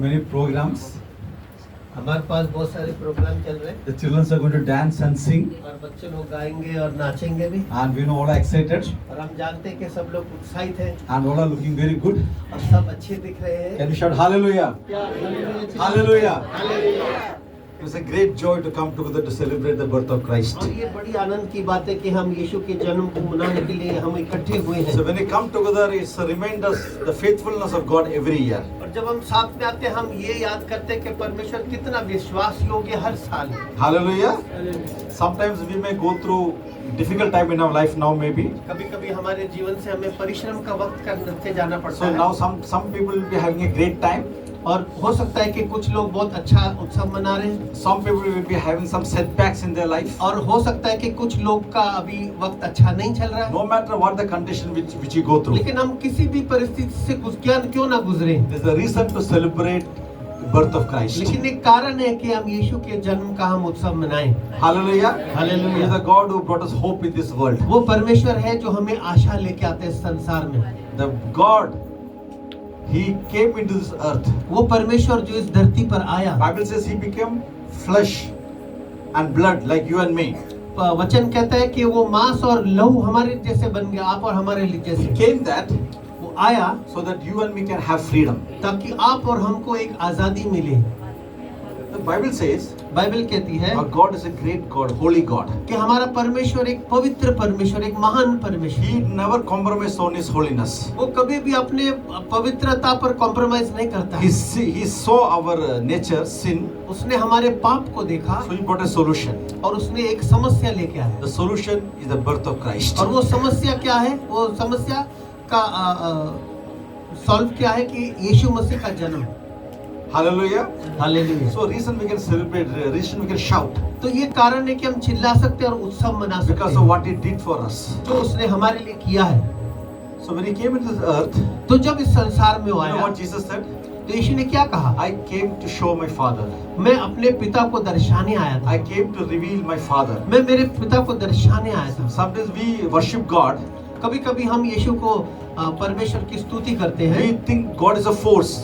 many programs. हमारे पास बहुत सारे प्रोग्राम चल रहे हैं The children are going to dance and sing, और बच्चे लोग गाएंगे और नाचेंगे भी and we know all are excited, और हम जानते हैं कि सब लोग उत्साहित हैं and all are looking very good. और सब अच्छे दिख रहे हैं Can we shout hallelujah? Hallelujah! Hallelujah. It's a great joy to come together to celebrate the birth of Christ. और ये बड़ी आनंद की बात है कि हम यीशु के जन्म को मनाने के लिए हम इकट्ठे हुए हैं। So when we come together, it's a reminder the faithfulness of God every year. और जब हम साथ में आते हैं हम ये याद करते हैं कि परमेश्वर कितना विश्वास योग्य हर साल है। Hallelujah! Sometimes we may go through difficult time in our life now maybe. कभी-कभी हमारे जीवन से हमें परिश्रम का वक्त करके जाना पड़ता So है now some people will be having a great time. और हो सकता है कि कुछ लोग बहुत अच्छा उत्सव मना रहे हैं Some people will be having some setbacks in their life. और हो सकता है कि कुछ लोग का अभी वक्त अच्छा नहीं चल रहा है No matter what the condition which you go through, लेकिन हम किसी भी परिस्थिति से क्यों ना गुजरे there's a reason to celebrate the birth of Christ. लेकिन एक कारण है कि हम यीशु के जन्म का हम उत्सव मनाएं। Hallelujah! Hallelujah. He is the God who brought us hope in this world. वो परमेश्वर है जो हमें आशा लेके आते हैं संसार में। The God, He came into this earth. वो परमेश्वर जो इस धरती पर आया, Bible says He became flesh and blood like you and me. वचन कहता है कि वो मांस और लहू हमारे जैसे बन गया, आप और हमारे लिए He जैसे। came that वो आया so that you and me can have freedom. ताकि आप और हमको एक आजादी मिले। The Bible says बाइबल कहती है our God is a great God, holy God. कि हमारा परमेश्वर एक पवित्र परमेश्वर, एक महान परमेश्वर। He never compromised on His holiness. वो कभी भी अपने पवित्रता पर कॉम्प्रोमाइज नहीं करता है। He saw our nature, sin, उसने हमारे पाप को देखा so He brought a solution. और उसने एक समस्या लेके आया। The solution is the birth of Christ. और वो समस्या क्या है? वो समस्या का सॉल्व क्या है कि यीशु मसीह का जन्म। Hallelujah. Hallelujah. So reason we can celebrate, reason we can shout तो ये कारण है कि हम चिल्ला सकते हैं और उत्सव मना सकते because of हैं what He did for us. जो उसने हमारे लिए किया है। So when He came into this earth, तो जब इस संसार में वो you know आया what Jesus said? तो यीशु ने क्या कहा? I came to show my Father. मैं अपने पिता को दर्शाने आया था। I came to reveal my Father. मैं मेरे पिता को दर्शाने आया था। Sometimes we worship God. कभी-कभी हम यीशु को परमेश्वर की स्तुति करते हैं। We think God is a force.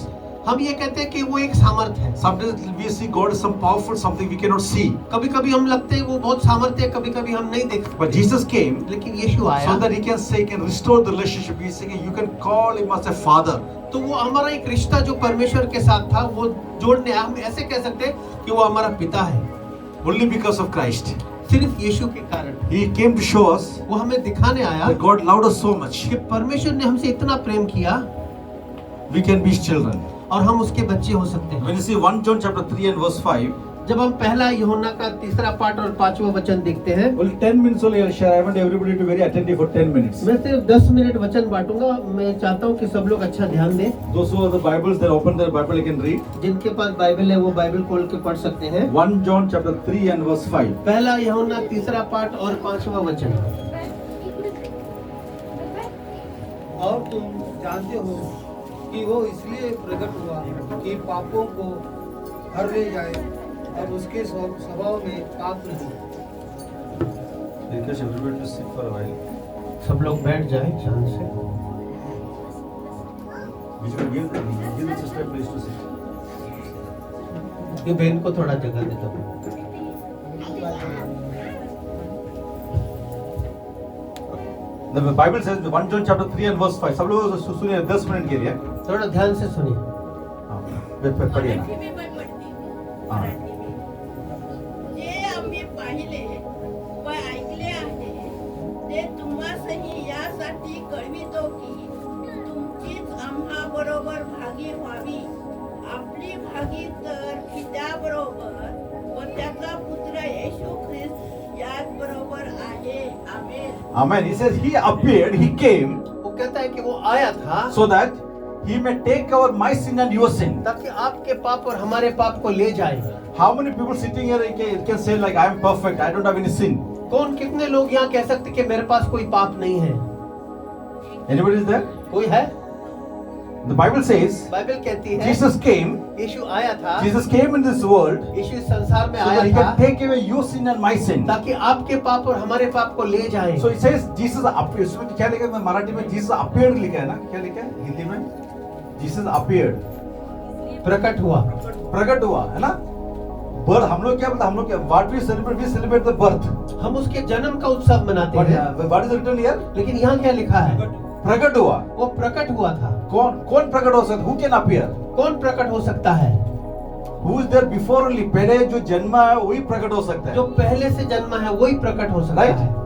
हम ये कहते हैं कि वो एक सामर्थ्य है। Sometimes we see God is some powerful something we cannot see. कभी-कभी हम लगते हैं वो बहुत सामर्थ्य है, कभी-कभी हम नहीं देख सकते। But Jesus came लेकिन यीशु आया so that He can say, can restore the relationship. He's saying you can call Him as a Father. तो वो हमारा एक रिश्ता जो परमेश्वर के साथ था वो जोड़ने आया। हम ऐसे कह सकते हैं कि वो हमारा पिता है Only because of Christ. सिर्फ यीशु के कारण। He came to show us वो हमें दिखाने आया that God loved us so much. कि परमेश्वर ने हमसे इतना प्रेम किया We can be His children. और हम उसके बच्चे हो सकते हैं। When you see 1 John chapter 3 and verse 5, जब हम पहला यूहन्ना का 3रा पाठ और 5वां वचन देखते हैं, well 10 minutes only I'll share. I want everybody to be very attentive for 10 minutes. मैं सिर्फ 10 मिनट वचन बांटूंगा। मैं चाहता हूँ कि सब लोग अच्छा ध्यान दें। Those who have the Bibles, they open their Bible, they can read. जिनके पास बाइबल है वो बाइबल खोल के पढ़ सकते हैं। 1 John chapter 3 and verse 5. पहला यूहन्ना 3रा पाठ और 5वां वचन। और तुम जानते हो कि वो इसलिए प्रकट हुआ कि पापों को हर ले जाए और उसके स्वभाव में पाप नहीं। Request everybody to sit for a while. सब लोग बैठ जाएं ध्यान से। Which will give the sister a place to sit. ये बहन को थोड़ा जगह दे दो। The Bible says 1 John chapter 3 and verse 5. सब लोग सुनिए 10 मिनट के लिए। थोड़ा ध्यान से सुनिए। पढ़िए ना। हाँ। जे आम्ही पाहिले व ऐकले आहे ते तुम्हासही यासाठी कळवितो की तुमचीच आम्हा बरोबर भागी व्हावी। आपली भागी तर पित्याबरोबर व त्याचा पुत्र येशू ख्रिस्त याच बरोबर आहे। आमेन। Amen. He says He appeared, He came वो कहता है कि वो आया था so that He may take our my sin and your sin. ताकि आपके पाप और हमारे पाप को ले जाए। How many people sitting here can say like I am perfect, I don't have any sin? कौन कितने लोग यहाँ कह सकते कि मेरे पास कोई पाप नहीं है? Anybody is there? कोई है? The Bible says बाइबल कहती है Jesus came, यीशु आया था, Jesus came in this world यीशु इस संसार में so that आया He था can take away your sin and my sin. ताकि आपके पाप और हमारे पाप को ले जाए। So it says Jesus appeared. इसमें क्या लिखा है? मराठी में Jesus appeared लिखा है ना? क्या लिखा है हिंदी में? Jesus appeared. प्रकट हुआ। प्रकट हुआ, है ना? बर्थ, हम लोग क्या बोलते हैं? हम लोग क्या, what we celebrate the birth. हम उसके जन्म का उत्सव मनाते हैं, व्हाट इज रिटन हियर? लेकिन यहाँ क्या लिखा है? प्रकट हुआ। वो प्रकट हुआ था। कौन प्रकट हो सकता? Who can appear? कौन प्रकट हो सकता है? Who is there before only? पहले जो जन्मा है वही प्रकट हो सकता है। जो पहले से जन्मा है वही प्रकट हो सकता Right? है।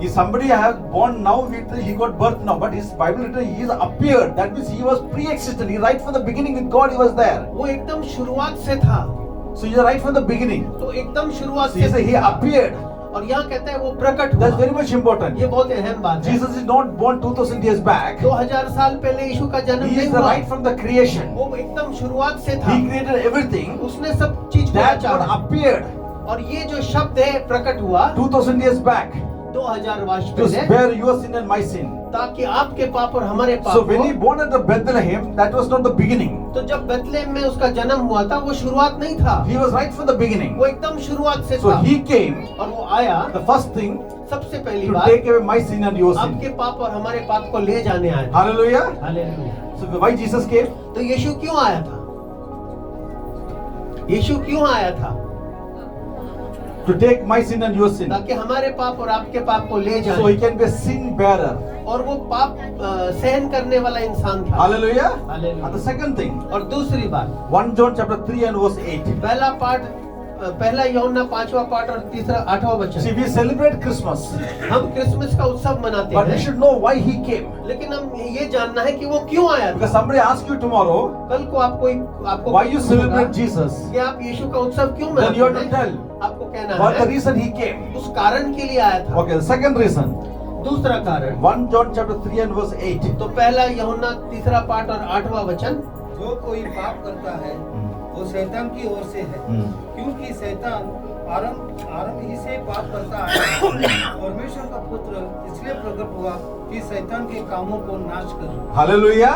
If somebody has born now, he got birth now, but his Bible written he is appeared. That means he was pre-existent. He right from the beginning with God. He was there. वो एकदम शुरुआत से था। So he is right from the beginning. तो एकदम शुरुआत So he से said he था। appeared. और यहाँ कहता है वो प्रकट हुआ। That's very much important. ये बहुत अहम बात है। Jesus is not born 2000 years back. 2000 साल पहले यीशु का जन्म He नहीं is the हुआ। right from the creation. वो एकदम शुरुआत से था। He created everything. उसने सब चीज को That रचा God है। appeared और ये जो शब्द है प्रकट हुआ 2000 years back 2000 वर्ष to पहले, bear your sin and my sin. ताकि आपके पाप और हमारे पाप So when he को। born at the Bethlehem, that was not the beginning. तो जब बेथलेहम में उसका जन्म हुआ था वो शुरुआत नहीं था, He was right from the beginning. वो एकदम शुरुआत से So था। he came. और वो आया, The first thing सबसे पहली to बात take away my sin and your sin. आपके पाप और हमारे पाप को ले जाने आया था। Hallelujah. Hallelujah. So why Jesus came? तो यीशु क्यों आया था? यीशु क्यों आया था? To take my sin and your sin. ताकि हमारे पाप और आपके पाप को ले So he जाए। can be a sin bearer. और वो पाप सहन करने वाला इंसान था। Hallelujah. Hallelujah. And the second thing, और दूसरी बात, 1 John chapter 3 and verse 8. पहला पाठ, पहला यूहन्ना 5वां पाठ और तीसरा 8वां See, वचन। we celebrate Christmas, हम क्रिसमस का उत्सव मनाते but we हैं, should know why he came. लेकिन हम ये जानना है कि वो क्यों आया Because था। somebody asks you tomorrow, कल को आपको why you celebrate Jesus? कि आप यीशु का उत्सव क्यों Then you have मनाते to हैं? tell आपको कहना what the है reason he came. उस कारण के लिए आया था। Okay, the second reason, दूसरा कारण, 1 John chapter 3 and verse 8. तो पहला यूहन्ना तीसरा पाठ और 8वां वचन। जो कोई पाप करता है वो शैतान की ओर से है, क्योंकि शैतान आरंभ ही से पाप करता है। परमेश्वर का पुत्र इसलिए प्रकट हुआ कि शैतान के कामों को नाश करे। Hallelujah.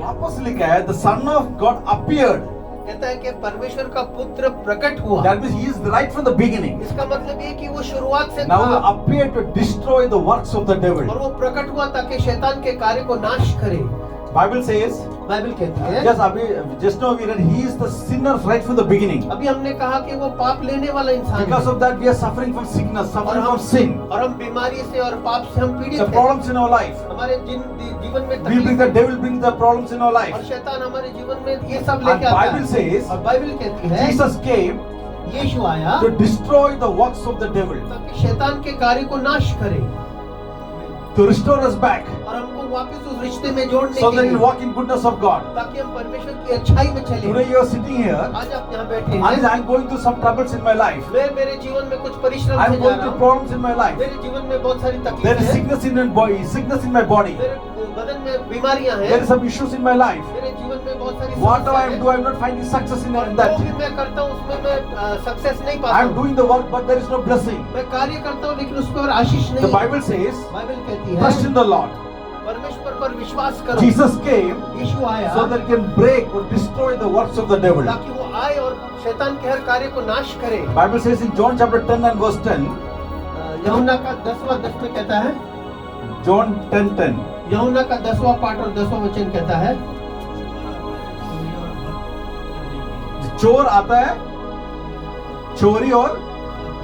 वापस लिखा है, the Son of God appeared. कहता है कि परमेश्वर का पुत्र प्रकट हुआ। That means he is right from the beginning. इसका मतलब ये कि वो शुरुआत से Now he था appeared to destroy the works of the devil. और वो प्रकट हुआ ताकि शैतान के कार्य को नाश करे। Bible says, बाइबल कहती है, just now we read, he is the sinner right from the beginning. अभी हमने कहा कि वो पाप लेने वाला इंसान Because है। of that we are suffering from sickness, और suffering हम from sin. और हम बीमारी से और पाप से हम पीड़ित The हैं। problems in our life. हमारे जीवन में We bring तकलीफ the है devil brings the problems in our और life. शैतान हमारे जीवन में ये सब And लेके आता Bible है। says, और बाइबल कहती है Jesus came यीशु आया to destroy the works of the devil, ताकि शैतान के कार्य को नाश करे to restore us back, और हमको वापस उस रिश्ते में जोड़ने so के that we लिए, walk in goodness of God. ताकि हम परमेश्वर की अच्छाई में चलें। Today you are sitting here, आज आप यहाँ बैठे and हैं, I am going through some troubles in my life. मैं मेरे जीवन में कुछ परिश्रम I से am जा going रहा through हूँ। problems in my life. मेरे जीवन में बहुत सारी There तकलीफ is है, sickness in my body, sickness in my body. मेरे बदन में बीमारियां There हैं, is some issues in my life. मेरे जीवन में बहुत सारी Whatever I समस्याएं am हैं। doing, I am not finding success in और जो that. भी मैं करता हूँ उसमें मैं सक्सेस नहीं I पाता am हूँ। doing the work, but there is no blessing. मैं कार्य करता हूँ लेकिन उस पर आशीष The नहीं। Bible says, बाइबल कहती trust है in the Lord. परमेश्वर पर विश्वास करो। Jesus came यीशु आया so that he can break or destroy the works of the devil. ताकि वो आए और शैतान के हर कार्य को नाश करे। Bible says in John chapter 10 and verse 10, यूहन्ना का 10वां 10 में कहता है, John 10:10. यूहन्ना का 10वां पाठ और 10वां वचन कहता है, चोर आता है चोरी और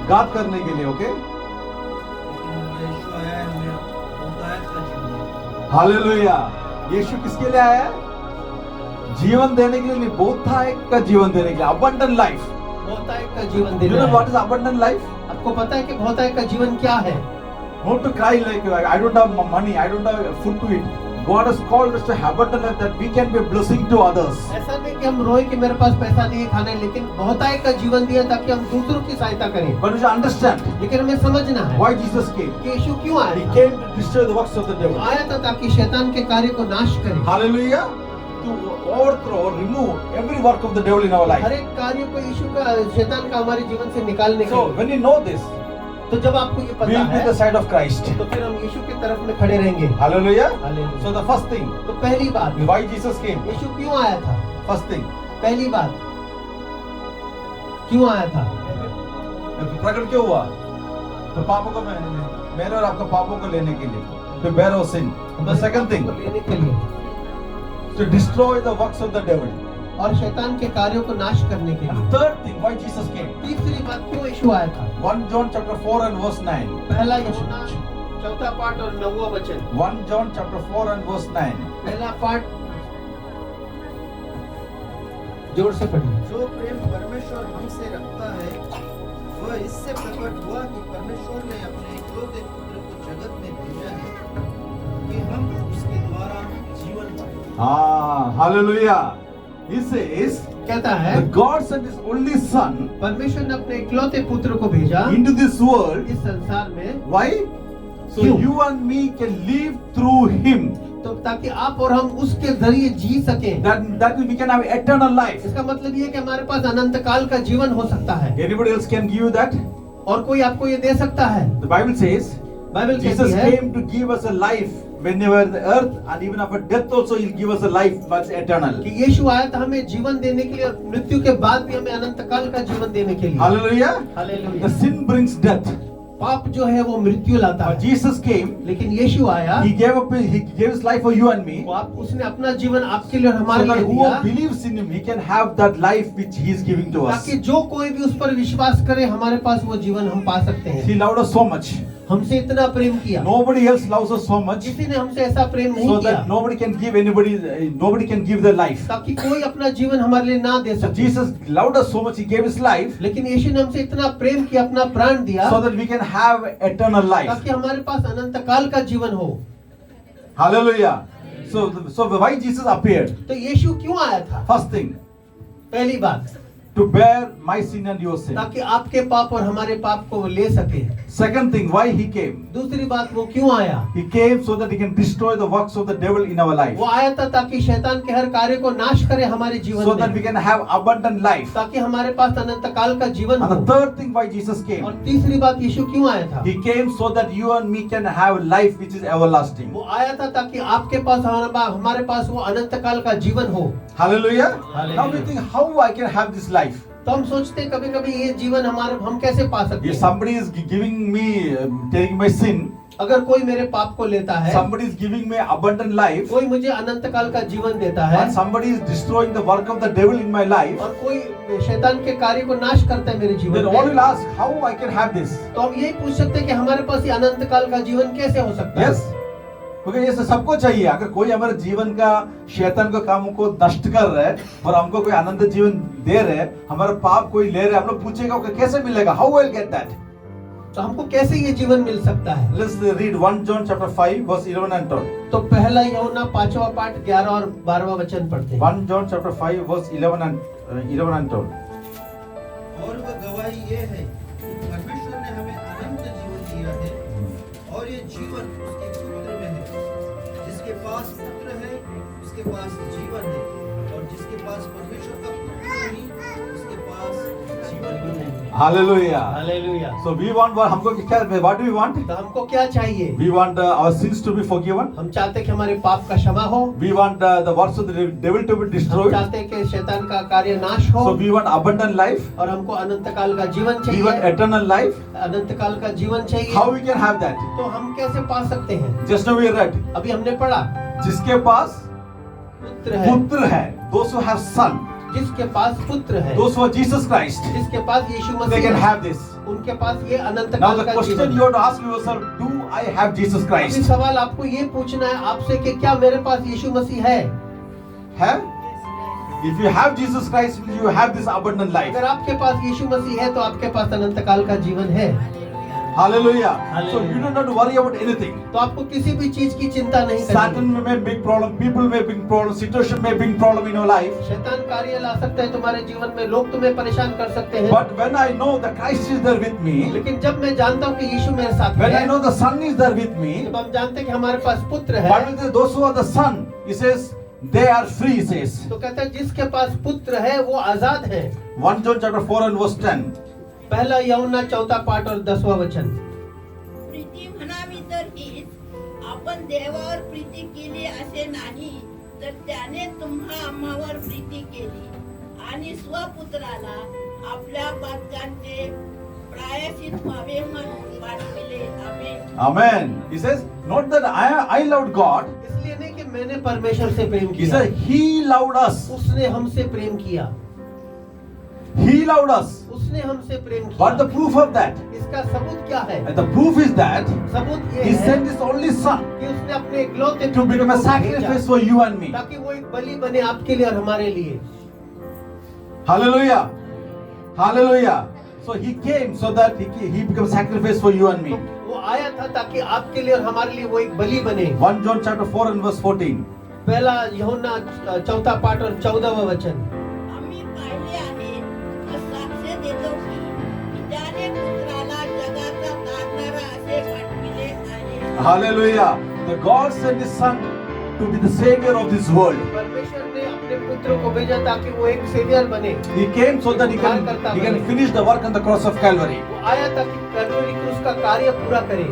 घात करने के लिए, ओके? हालेलुया। यीशु किसके लिए आया है? जीवन देने के लिए नहीं, बहुतायत का जीवन देने के लिए, abundant life. बहुतायत का जीवन You देना know है। what is abundant life? आपको पता है कि बहुतायत का जीवन क्या है? Not to cry like I don't have money, I don't have food to eat. God has called us to have abundant life that we can be a blessing to others. ऐसा नहीं कि हम रोए कि मेरे पास पैसा नहीं है खाने, लेकिन बहुतायत का जीवन दिया ताकि हम दूसरों की सहायता करें। But we should understand लेकिन हमें समझना है why Jesus came. कि यीशु क्यों He आया था? came to destroy the works of the devil. आया था ताकि शैतान के कार्य को नाश करे। Hallelujah. To overthrow or remove every work of the devil in our her life. एक कार्य को यीशु का शैतान का हमारे जीवन से निकालने के So लिए। when you know this, तो जब आपको ये we पता will be है the side of Christ. तो फिर हम यीशु की तरफ में खड़े रहेंगे। Hallelujah. Hallelujah. So the first thing, तो पहली बात, why Jesus came? यीशु क्यों आया था? First thing, पहली बात, क्यों आया था? प्रकट क्यों हुआ? तो पापों को मेरे और आपका पापों को लेने के लिए, to bear our sin. The second thing, लेने के लिए, to destroy the works of the devil. और शैतान के कार्यों को नाश करने के And लिए। third thing, why Jesus came. तीसरी बात, क्यों यीशु आया था? 1 John chapter 4 and verse 9. पहला यूहन्ना चौथा पाठ और 9वां वचन। 1 John chapter 4 and verse 9. पहला पाठ जोर से पढ़िए। जो प्रेम परमेश्वर हमसे रखता है वह इससे प्रकट हुआ कि परमेश्वर ने अपने इकलौते पुत्र को जगत में भेजा है कि हम उसके द्वारा जीवन पाएं। Hallelujah. He says, कहता है that God sent His only Son परमेश्वर ने अपने इकलौते पुत्र को भेजा into this world. इस संसार में, Why? So क्यों? you and me can live through Him. तो ताकि आप और हम उसके जरिए जी सकें। That we can have eternal life. इसका मतलब ये है कि हमारे पास अनंत काल का जीवन हो सकता है। Anybody else can give you that? और कोई आपको ये दे सकता है? The Bible says, Bible Jesus कहती है came to give us a life whenever the earth, and even after death also He'll give us a life that's eternal. कि यीशु आया था हमें जीवन देने के लिए और मृत्यु के बाद भी हमें अनंत काल का जीवन देने के लिए। Hallelujah. Hallelujah. The sin brings death. पाप जो है वो मृत्यु लाता But है, Jesus came. लेकिन यीशु आया, He gave His life for you and me. वो आप उसने अपना जीवन आपके लिए और So हमारे that लिए whoever दिया, believes in Him, he can have that life which He is giving to us. ताकि जो कोई भी उस पर विश्वास करे हमारे पास वो जीवन हम पा सकते He हैं। loved us so much. हमसे इतना प्रेम किया, Nobody else loves us so much, किसी ने हमसे ऐसा प्रेम नहीं so किया, that nobody can give their life. ताकि कोई अपना जीवन हमारे लिए ना दे So सके। Jesus loved us so much, He gave His life लेकिन यीशु ने हमसे इतना प्रेम किया, अपना प्राण दिया, so that we can have eternal life. ताकि हमारे पास अनंत काल का जीवन हो। Hallelujah. So why Jesus appeared? तो यीशु क्यों आया था? First thing, पहली बात, to bear my sin and your sin. ताकि आपके पाप और हमारे पाप को वो ले सके। Second thing, why He came? दूसरी बात, वो क्यों आया? He came so that He can destroy the works of the devil in our life, वो आया था ताकि शैतान के हर कार्य को नाश करे हमारे जीवन so that we में, can have abundant life. ताकि हमारे पास अनंत काल का जीवन And the हो। third thing, why Jesus और came? तीसरी बात, यीशु क्यों आया था? He came so that you and me can have life which is everlasting. वो आया था ताकि आपके पास हमारे पास वो अनंत काल का जीवन हो। Hallelujah. Hallelujah. Now we think, how I can have this life? तो हम सोचते हैं कभी कभी ये जीवन हम कैसे पा सकते If हैं? somebody is giving me, taking my sin, अगर कोई मेरे पाप को लेता है, somebody is giving me abundant life, कोई मुझे अनंत काल का जीवन देता है, and somebody is destroying the work of the devil in my life, और कोई शैतान के कार्य को नाश करता है मेरे then जीवन all will में, ask, how I can have this? तो हम यही पूछ सकते हैं कि हमारे पास ये अनंत काल का जीवन कैसे हो सकता है? Yes. क्योंकि ये सबको चाहिए। अगर कोई हमारे जीवन का शैतान के कामों को नष्ट कर रहा है और हमको कोई आनंद जीवन दे रहे हैं, हमारा पाप कोई ले रहा है, हम लोग पूछेगा कि कैसे मिलेगा? How will get that? तो हमको कैसे ये जीवन मिल सकता है? Let's read 1 John chapter 5 verse 11 and 12. तो पहला यूहन्ना 5वां पाठ 11 और 12वां वचन पढ़ते हैं। 1 John chapter 5 verse 11 and 12. और वह गवाही ये है कि परमेश्वर ने हमें अनंत जीवन दिया है और ये जीवन उसके पुत्र में है। जिसके पास पुत्र है उसके पास जीवन है और जिसके पास परमेश्वर का पुत्र नहीं उसके पास जीवन भी नहीं। Hallelujah. Hallelujah. So we want हमको क्या? What do we want? तो हमको क्या चाहिए? We want our sins to be forgiven. हम चाहते हैं कि हमारे पाप का क्षमा हो, We want the works of the devil to be हम destroyed. चाहते हैं कि शैतान का कार्य नाश हो, So we want abundant life. और हमको अनंत काल का जीवन We want चाहिए, eternal life. अनंत काल का जीवन चाहिए। How we can have that? तो हम कैसे पा सकते हैं? Just now we read. अभी हमने पढ़ा, जिसके पास पुत्र है, पुत्र है, those who have son, जिसके पास पुत्र है, those who are Jesus Christ, जिसके पास यीशु they मसीह can है, have this. उनके पास ये अनंत Now काल the का question जीवन you है। have to ask yourself, do I have Jesus अभी Christ? सवाल आपको ये पूछना है आपसे कि क्या मेरे पास यीशु मसीह है? Have? If you have Jesus Christ, you have this abundant life. अगर आपके पास यीशु मसीह है तो आपके पास अनंत काल का जीवन है। Hallelujah. Hallelujah. So you don't have to worry about anything. तो आपको किसी भी चीज की चिंता नहीं Satan करनी। may bring problem, people may bring problem, situation may bring problem in your life. शैतान कार्य ला सकता है तुम्हारे जीवन में, लोग तुम्हें परेशान कर सकते हैं, But when I know that Christ is there with me, लेकिन जब मैं जानता हूँ कि यीशु मेरे साथ when I है, know the Son is there with me, जब हम जानते हैं कि हमारे पास पुत्र है, Bible says those who are the Son, He says they are free. He says तो कहता है जिसके पास पुत्र है वो आजाद है। 1 John chapter 4 and verse 10. पहला यूहन्ना 4 पाठ और 10वां वचन। प्रीती म्हणावी तर हीच, आपण देवावर प्रीती केली असे नाही, तर त्याने तुम्हा आम्हावर प्रीती केली आणि स्वपुत्राला आपल्या पातकांचे प्रायश्चित व्हावे म्हणून पाठविले. आमेन. Amen. He says, not that I loved God, इसलिए नहीं कि मैंने परमेश्वर से प्रेम He किया। said, He loved us. उसने हमसे प्रेम किया। He loved us. उसने हमसे प्रेम किया। What the proof of that? इसका सबूत क्या है? And the proof is that सबूत ये He है sent His only Son कि उसने अपने इकलौते to become a पुत्र को sacrifice भेजा, for you and me. ताकि वो एक बलि बने आपके लिए और हमारे लिए। Hallelujah. Hallelujah. So He came so that He became a sacrifice for you and me. तो वो आया था ताकि आपके लिए और हमारे लिए वो एक बलि बने। 1 John chapter 4 and verse 14. पहला यूहन्ना चौथा पाठ और 14वां वचन। आम्ही पाहिले आहे व साक्ष देतो की पित्याने पुत्राला जगाचा तारणारा असे पाठविले आहे। Hallelujah. The God sent His Son to be the Savior of this world. परमेश्वर ने अपने पुत्र को भेजा ताकि वो एक सेवियर बने। He came so that He can finish the work on the cross of Calvary. वो आया ताकि कलवरी क्रूस का कार्य पूरा करे।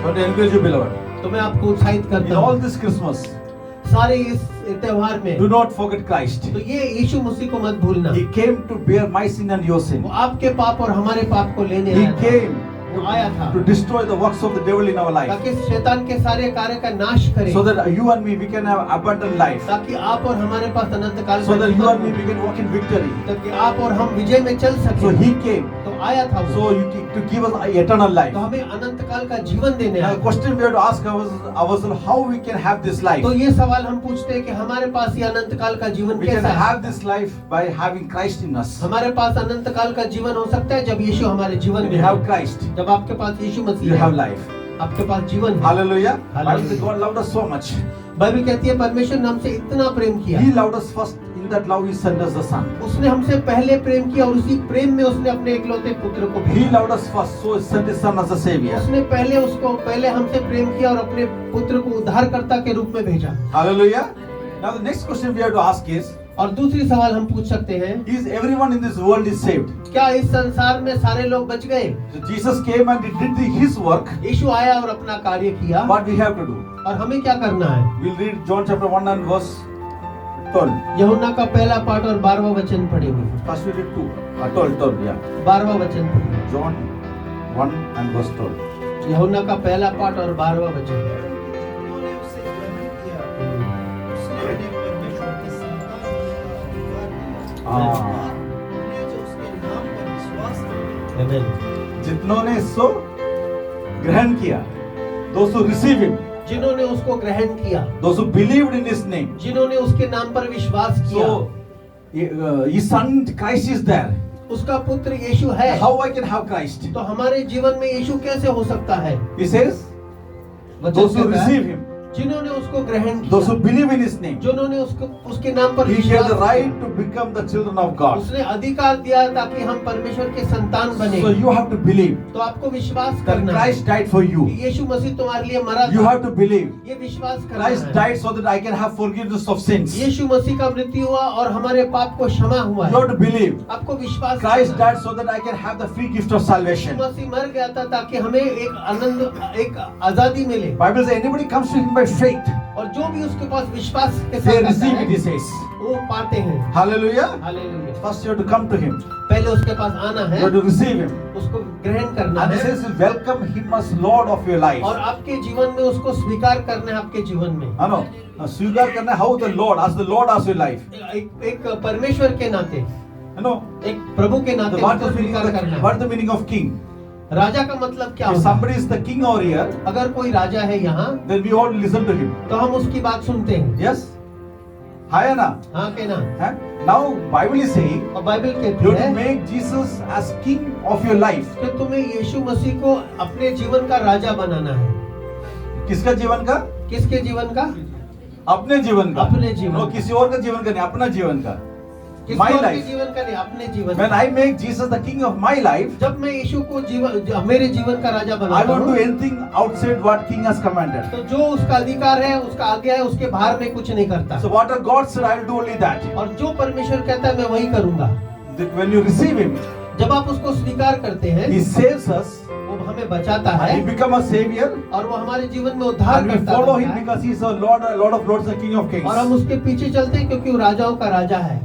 So I encourage you, beloved, तो मैं आपको उत्साहित in करता all हूँ this Christmas, सारे इस त्योहार में do not forget Christ. तो ये यीशु मसीह को मत भूलना। He came to bear my sin and your sin. वो आपके पाप और हमारे पाप को लेने He आया था। came वो आया था to destroy the works of the devil in our life, ताकि शैतान के सारे कार्य का नाश करे, so that you and me we can have abundant life, ताकि आप और हमारे पास अनंत काल so का that you जीवन and me हो, we can walk in victory. ताकि आप और हम विजय में चल So सके। He came तो आया था वो, so to give us eternal life. तो हमें अनंत काल का जीवन देने Now, आया the था। question we have to ask ourselves, how we can have this life? तो ये सवाल हम पूछते हैं कि हमारे पास ये अनंत काल का जीवन We can कैसा है? have this life by having Christ in us. हमारे पास अनंत काल का जीवन हो सकता है जब यीशु हमारे जीवन When में you have है। Christ, जब आपके पास यीशु मसीह you है, have life. आपके पास जीवन है। Hallelujah. Hallelujah. Bible says God loved us so much. Bible कहती है परमेश्वर ने हमसे इतना प्रेम किया, He loved us first. In that love, He sent us the Son. उसने हमसे पहले प्रेम किया और उसी प्रेम में उसने अपने इकलौते पुत्र को He भेजा। loved us first, so He sent His Son as a Savior. उसने पहले हमसे प्रेम किया और अपने पुत्र को उद्धारकर्ता के रूप में भेजा। Hallelujah. Now the next question we have to ask is, और दूसरी सवाल हम पूछ सकते हैं, is everyone in this world is saved? क्या इस संसार में सारे लोग बच गए? So Jesus came and He did His work. यीशु आया और अपना कार्य किया, What we have to do? और हमें क्या करना है? We'll read John chapter 1 and verse 12. यूहन्ना का पहला पाठ और 12वां वचन पढ़ेंगे। First we read 2. 12, yeah. 12वां वचन पढ़ेंगे। John 1 and verse 12. यूहन्ना का पहला पाठ और 12वां वचन। उन्होंने उसे ग्रहण किया, उसने उन्हें परमेश्वर की संतान होने का अधिकार दिया। हाँ। उन्हें जो उसके नाम पर विश्वास करते आमीन। जितनों ने सो ग्रहण किया, those who receive Him, जिन्होंने उसको ग्रहण किया, those who believed in His name. जिन्होंने उसके नाम पर विश्वास किया, So His Son Christ is there. उसका पुत्र यीशु है। How I can have Christ? तो हमारे जीवन में यीशु कैसे हो सकता है? He says, वचन those who कहता है, receive Him, जिन्होंने उसको ग्रहण those who किया, believe in His name, जिन्होंने उसके नाम पर He विश्वास has the किया, right to become the children of God. उसने अधिकार दिया ताकि हम परमेश्वर के संतान बने। So you have to believe तो आपको विश्वास that करना है Christ died for कि you. यीशु मसीह तुम्हारे लिए मरा You था। have to believe ये विश्वास करना Christ है। died so that I can have forgiveness of sins. You यीशु मसीह का मृत्यु हुआ और हमारे पाप को क्षमा हुआ है। have to believe आपको विश्वास Christ करना है। died so that I can have the free gift of Yeshu salvation. मसीह मर गया था ताकि हमें एक आनंद, एक आजादी मिले। Bible says anybody comes to Him by faith, और जो भी उसके पास विश्वास के they साथ आता receive it, He है, says. वो पाते हैं। Hallelujah. Hallelujah. First you have to come to Him. पहले उसके पास आना You है, have to receive Him. उसको ग्रहण करना And He है says, welcome Him as Lord of your life. और आपके जीवन में उसको स्वीकार करना है। आपके जीवन में हाँ, स्वीकार करना है, how the Lord, as the Lord as your life. एक परमेश्वर के नाते, एक प्रभु के नाते उसको स्वीकार करना What है। is the meaning of king? राजा का मतलब क्या If होता है? somebody is the king over here, अगर कोई राजा है यहाँ then we all listen to him. तो हम उसकी बात सुनते हैं। Yes? Hi, Anna. हाँ के ना? Huh? Now Bible is saying और बाइबल कहती you have to है make Jesus as king of your life. कि तुम्हें यीशु मसीह को अपने जीवन का राजा बनाना है। किसका जीवन का? किसके जीवन का? अपने जीवन का. अपने जीवन No, का। किसी और का जीवन का नहीं, अपना जीवन का. किसी My और के life. जीवन का नहीं, अपने जीवन When का। I make Jesus the king of my life, जब मैं यीशु को मेरे जीवन का राजा I बनाता won't do हूँ, anything outside what king has commanded. तो जो उसका अधिकार है, उसका आज्ञा है, उसके बाहर में कुछ नहीं करता। So what God said, I will do only that. और जो परमेश्वर कहता है मैं वही करूंगा। When you receive him, जब आप उसको स्वीकार करते हैं, he saves us. वो हमें बचाता He है become a savior. और वो हमारे जीवन में उद्धार And we करता follow है। him because he is a Lord of Lords, a King of Kings. और हम उसके पीछे चलते हैं क्योंकि वो राजाओं का राजा है।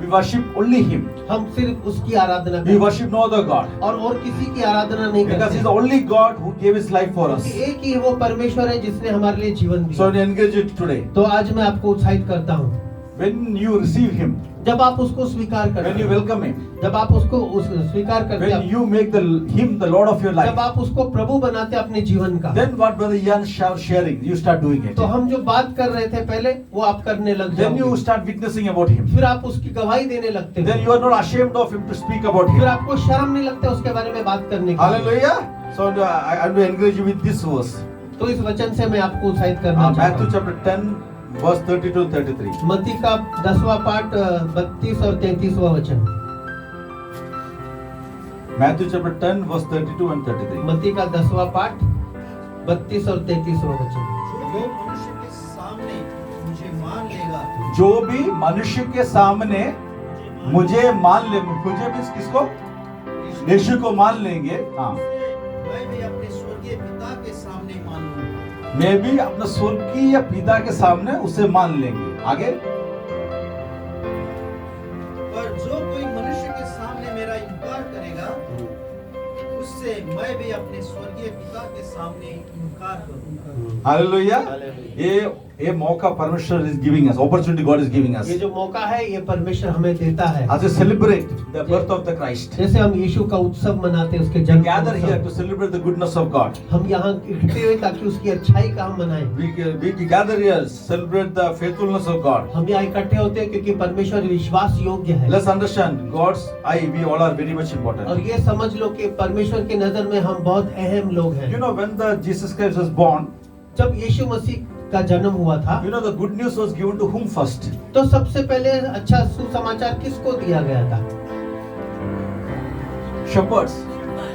We worship only him. हम सिर्फ उसकी आराधना We करते worship no other God. हैं और किसी की आराधना नहीं Because करते He's the only God who gave His life for us. क्योंकि एक ही वो परमेश्वर है जिसने हमारे लिए जीवन So दिया। I encourage you today. तो आज मैं आपको उत्साहित करता हूँ, When you receive Him, जब आप उसको स्वीकार करते when you हैं, welcome Him, जब आप उसको स्वीकार करते when हैं, you make Him the Lord of your जब life, आप उसको प्रभु बनाते हैं अपने जीवन का, then what Brother Ian sharing, you start doing it. तो हम जो बात कर रहे थे पहले वो आप करने लग Then you जाओगे, start witnessing about Him. फिर आप उसकी गवाही देने लगते Then हो, you are not ashamed of Him to speak about फिर Him. आपको शर्म नहीं लगता उसके बारे में बात करने की। Hallelujah. So I want to encourage you with this verse. तो इस वचन से मैं आपको उत्साहित करना चाहता Matthew हूँ। chapter 10, verse 32 and 33. मत्ती का 10वां पाठ 32 और 33वां वचन। Matthew chapter 10, verse 32 and 33. मत्ती का 10वां पाठ 32 और 33वां वचन। जो मनुष्य के सामने मुझे मान लेगा, जो भी मनुष्य के सामने मुझे मान ले, मुझे भी किसको? यीशु को मान लेंगे। हाँ, मैं भी अपने स्वर्गीय पिता के सामने मान लूंगा। मैं भी अपना स्वर्गीय पिता के सामने उसे मान लेंगे। आगे, पर जो कोई मनुष्य के सामने मेरा इनकार करेगा, उससे मैं भी अपने स्वर्गीय पिता के सामने इनकार करूंगा। हालेलुया। ये मौका परमेश्वर is giving us, opportunity God is giving us ये जो मौका है ये परमेश्वर हमें देता है। as we celebrate the birth of the Christ. जैसे हम यीशु का उत्सव मनाते हैं, उसके We जन्म का gather here उत्सव। to celebrate the goodness of God. हम यहाँ इकट्ठे हुए ताकि उसकी अच्छाई का हम मनाएं। We gather here to celebrate the faithfulness of God. हम यहाँ इकट्ठे होते हैं क्योंकि परमेश्वर विश्वास योग्य है। Let's understand God's eye. We all are very much और important. ये समझ लो कि परमेश्वर की नजर में हम बहुत अहम लोग हैं। You know, when the Jesus Christ was born, जब यीशु मसीह का जन्म हुआ था, you know the good news was given to whom first? तो सबसे पहले अच्छा सुसमाचार किसको दिया गया था? Shepherds.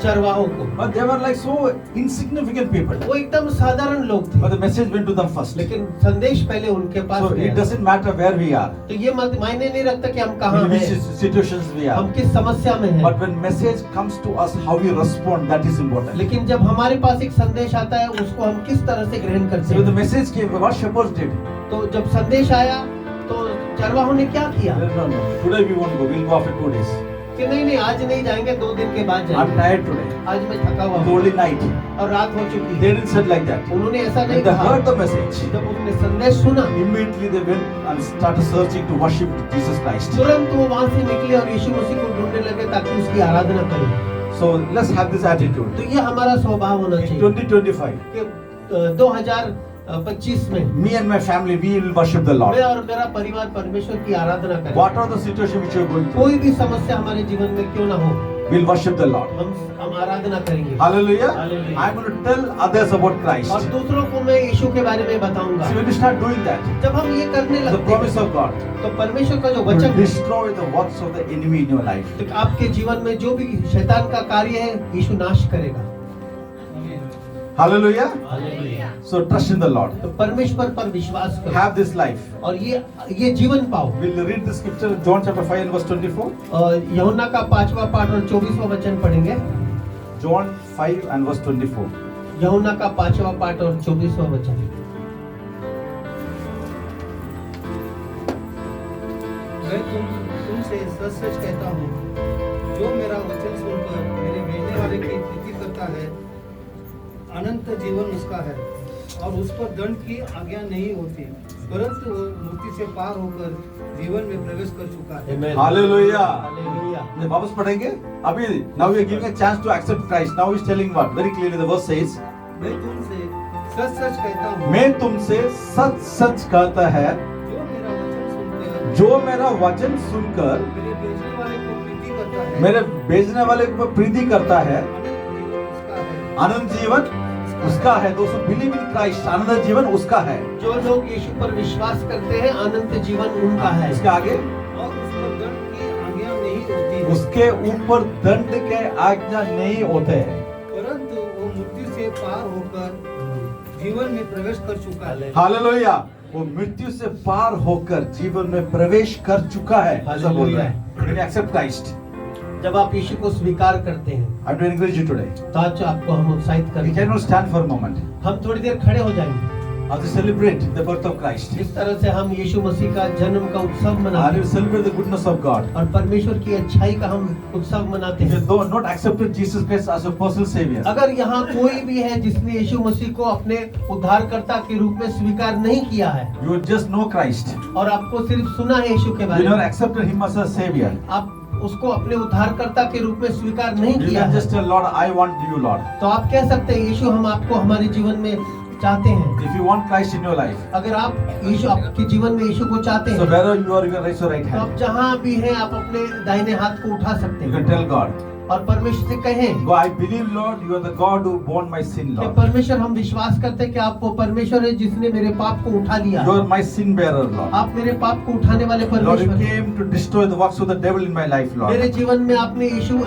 चरवाहों को। But they were like so insignificant people. वो एकदम साधारण लोग थे, But the message went to them first. लेकिन संदेश पहले उनके पास So गया। it doesn't matter where we are, तो ये मायने नहीं रखता कि हम कहाँ in which हैं, situations we हम are. किस समस्या में हैं। But when message comes to us, how we respond, that is important. लेकिन जब हमारे पास एक संदेश आता है उसको हम किस तरह से ग्रहण करते So when the हैं। message came, what shepherds did? तो जब संदेश आया तो चरवाहों ने क्या किया No. Today we won't go. We'll go after 2 days. कि नहीं आज नहीं जाएंगे, 2 दिन के बाद I'm जाएंगे, tired today. आज मैं थका हुआ It's हूँ only night. और रात हो चुकी They है। didn't say like that. उन्होंने ऐसा नहीं When they कहा। heard the message, जब उन्होंने संदेश सुना immediately they went and started searching to worship Jesus Christ. तुरंत वो वहां से निकले और यीशु मसीह को ढूंढने लगे ताकि उसकी आराधना करें। So let's have this attitude. तो ये हमारा स्वभाव होना In चाहिए 2025, कि 2025 में me and my family, we will worship the Lord. मैं और मेरा परिवार परमेश्वर की आराधना करें। What are the situations which you are going through? कोई भी समस्या हमारे जीवन में क्यों ना हो, We'll worship the Lord. हम आराधना करेंगे। Hallelujah. Hallelujah. I'm going to tell others about Christ. और दूसरों को मैं यीशु के बारे में बताऊंगा। See, when you start doing that, जब हम ये करने the लगते promise हैं of God तो परमेश्वर का जो will वचन है, destroy the works of the enemy in your life. तो आपके जीवन में जो भी शैतान का कार्य है यीशु नाश करेगा। Hallelujah. Hallelujah. So trust in the Lord. तो परमेश्वर पर विश्वास करो Have this life. और ये जीवन पाओ। We'll read the scripture, John chapter 5 and verse 24. और यूहन्ना का 5वां पाठ और 24वां वचन पढ़ेंगे। John 5 and verse 24. यूहन्ना का 5वां पाठ और 24वां वचन। मैं तुमसे सच सच कहता हूँ, जो मेरा वचन सुनकर मेरे भेजने वाले की प्रीति करता है, अनंत जीवन उसका है और उस पर दंड की आज्ञा नहीं होती, परंतु वो मृत्यु से पार होकर जीवन में प्रवेश कर चुका है। Hallelujah. हालेलुया। ये वापस पढ़ेंगे अभी. Now we are giving a chance to accept Christ. Now he is telling what? Very clearly the verse says, मैं तुमसे सच सच कहता हूँ, मैं तुमसे सच सच कहता है, जो मेरा वचन सुनकर जो मेरा वचन सुनकर मेरे भेजने वाले को प्रीति करता है, मेरे भेजने वाले को प्रीति करता है, अनंत जीवन उसका है। आनंद जीवन उसका है। दोस्तों, बिलीव इन क्राइस्ट, आनंद जीवन उसका है। जो लोग यीशु पर विश्वास करते हैं अनंत जीवन उनका है। इसके आगे, और उस पर दंड की आज्ञा नहीं होती, उसके ऊपर दंड के आज्ञा नहीं होते हैं, परंतु वो मृत्यु से पार होकर जीवन में प्रवेश कर चुका है। हालेलुया। वो मृत्यु से पार होकर जीवन में प्रवेश कर चुका है, ऐसा बोल रहा है। When you accept Christ, जब आप यीशु को स्वीकार करते हैं I want to encourage you today. तो आज आपको हम उत्साहित You करेंगे। cannot stand for a moment. हम थोड़ी देर खड़े हो जाएंगे। as we celebrate the birth of Christ. जिस तरह से हम यीशु मसीह का जन्म का उत्सव And मनाते we हैं celebrate the goodness of God. और परमेश्वर की अच्छाई का हम उत्सव मनाते If you हैं। do not accepted Jesus Christ as your personal savior, अगर यहाँ कोई भी है जिसने यीशु मसीह को अपने उद्धारकर्ता के रूप में स्वीकार नहीं किया है you just know Christ. और आपको सिर्फ सुना है यीशु के You बारे never में, accepted him as a savior. आप उसको अपने उद्धारकर्ता के रूप में स्वीकार नहीं You किया can है, just tell Lord, I want you, Lord. तो आप कह सकते हैं यीशु हम आपको हमारे जीवन में चाहते हैं। If you want Christ in your life, अगर आप यीशु आपके जीवन में यीशु को चाहते so हैं wherever you are, you can raise your right तो आप hand. जहाँ भी हैं आप अपने दाहिने हाथ को उठा सकते You हैं can tell God, और परमेश्वर से कहें God, I believe, Lord, you are the God who borne my sin, कि Lord. परमेश्वर हम विश्वास करते हैं कि आप वो परमेश्वर है जिसने मेरे पाप को उठा लिया You है। are my sin bearer, Lord. आप मेरे पाप को उठाने वाले Lord, you परमेश्वर हैं। came to destroy the works of the devil in my life, मेरे Lord. जीवन में आपने यीशु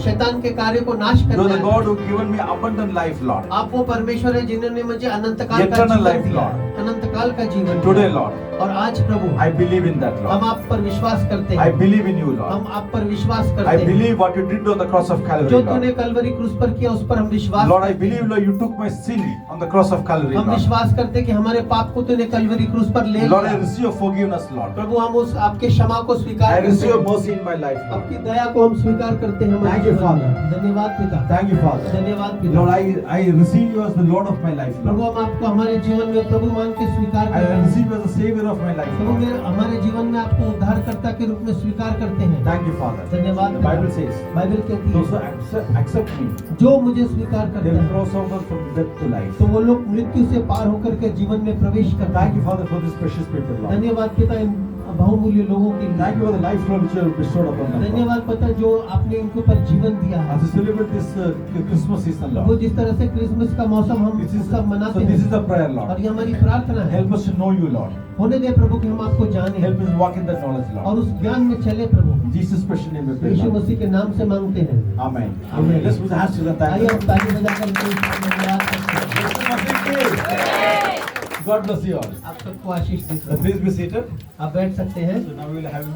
शैतान के कार्य को नाश You are करना the है। God who given me abundant life, Lord. आप वो परमेश्वर है जिन्होंने मुझे अनंत काल का Eternal जीवन life, दिया, Lord. अनंत काल का जीवन And दिया। today, Lord, और आज प्रभु I believe in that, हम Lord. आप पर विश्वास करते I हैं, believe in you, हम Lord. आप पर विश्वास I करते हैं। believe what you did on the cross of जो Calvary, तूने Lord. कलवरी क्रूस पर किया उस पर हम विश्वास Lord, I करते हैं। believe, Lord, you took my sin on the cross of Calvary, हम Lord. विश्वास करते हैं कि हमारे पाप को तूने कलवरी क्रूस पर ले Lord, I लिया। receive your forgiveness, Lord. प्रभु हम उस आपके क्षमा को I स्वीकार करते receive your हैं, mercy in my life, Lord. आपकी दया को हम स्वीकार करते हैं हमारे Thank you, जीवन में। Father. धन्यवाद पिता, Thank you, Father. धन्यवाद Lord, पिता। I receive you as the Lord of my life, Prabhu Lord. हम आपको हमारे जीवन में प्रभु मान के स्वीकार I करते हैं। receive you as the Savior of my life, Prabhu Lord. हमारे जीवन में आपको उद्धारकर्ता के रूप में स्वीकार करते हैं। Thank you, Father. धन्यवाद The पिता। Bible says, बाइबल कहती those who है accept me, जो मुझे स्वीकार they करते will हैं cross over from death to life. तो वो लोग मृत्यु से पार होकर के जीवन में प्रवेश करते Thank you, हैं। Father, for this precious people, Lord. धन्यवाद पिता इन बहुमूल्य लोगों के Thank you लिए। for the life, Lord, which you have bestowed upon them, Lord. धन्यवाद पिता जो आपने इनके ऊपर जीवन दिया है। As we celebrate this Christmas season, वो Lord. जिस तरह से क्रिसमस का मौसम हम This is, सब मनाते so this is हैं the prayer, और Lord. ये हमारी प्रार्थना है, Help us to know you, Lord. होने दे प्रभु कि हम आपको जाने Help us walk in that knowledge, और Lord. उस ज्ञान में चले प्रभु। In Jesus' precious name we pray, Yeshu Lord. मसीह के नाम से मांगते हैं, Amen. Amen. Let's put our hands together. आइए Thank हम ताली बजाकर धन्यवाद करते हैं। you. God bless you all. आप सबको आशीष देते Please be seated. आप बैठ सकते हैं। So now we will have